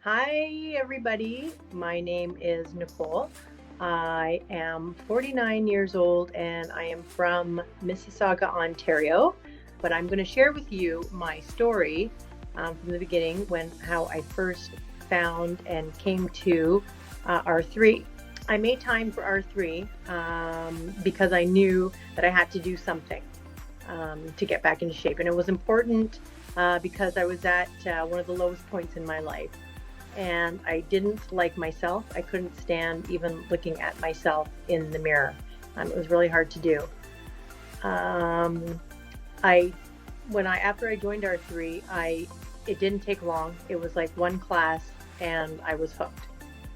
Hi, everybody. My name is Nicole. I am 49 years old and I am from Mississauga, Ontario. But I'm going to share with you my story from the beginning how I first found and came to R3. I made time for R3 because I knew that I had to do something to get back into shape. And it was important because I was at one of the lowest points in my life. And I didn't like myself. I couldn't stand even looking at myself in the mirror. It was really hard to do. I after I joined R3, it didn't take long. It was like one class, and I was hooked.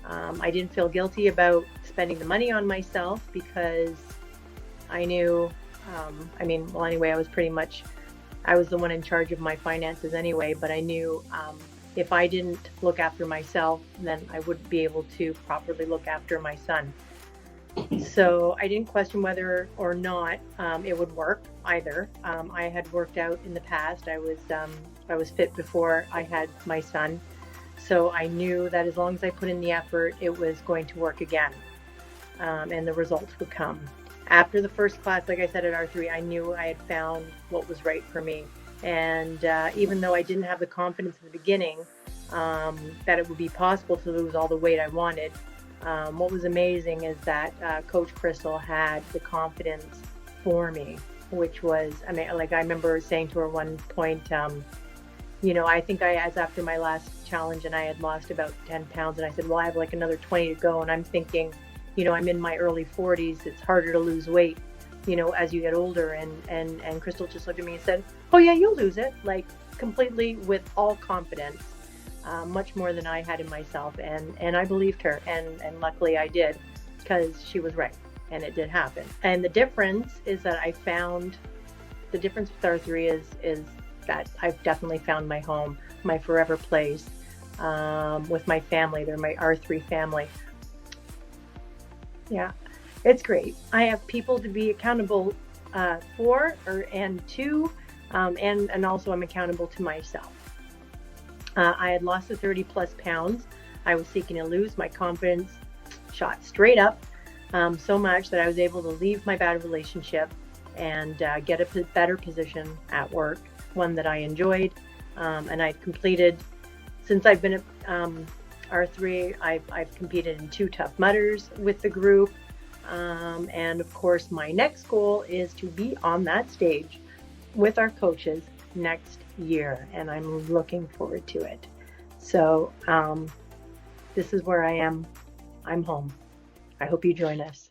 I didn't feel guilty about spending the money on myself because I knew. Anyway, I was the one in charge of my finances anyway. But I knew. If I didn't look after myself, then I wouldn't be able to properly look after my son. So I didn't question whether or not it would work either. I had worked out in the past. I was fit before I had my son. So I knew that as long as I put in the effort, it was going to work again, and the results would come. After the first class, like I said, at R3, I knew I had found what was right for me. And even though I didn't have the confidence in the beginning that it would be possible to lose all the weight I wanted, what was amazing is that Coach Crystal had the confidence for me, which was, I remember saying to her one point, I think after my last challenge and I had lost about 10 pounds, and I said, well, I have like another 20 to go. And I'm thinking, I'm in my early 40s. It's harder to lose weight, as you get older. And Crystal just looked at me and said, oh yeah, you'll lose it, like completely with all confidence, much more than I had in myself. And I believed her, and luckily I did, because she was right, and it did happen. And the difference is that the difference with R3 is that I've definitely found my home, my forever place, with my family. They're my R3 family. Yeah, it's great. I have people to be accountable for and to, and also I'm accountable to myself. I had lost the 30 plus pounds I was seeking to lose. My confidence shot straight up, so much that I was able to leave my bad relationship and get a better position at work, one that I enjoyed. And I've completed, since I've been at R3, I've competed in 2 Tough Mudders with the group. And of course, my next goal is to be on that stage with our coaches next year, and I'm looking forward to it. So this is where I am. I'm home. I hope you join us.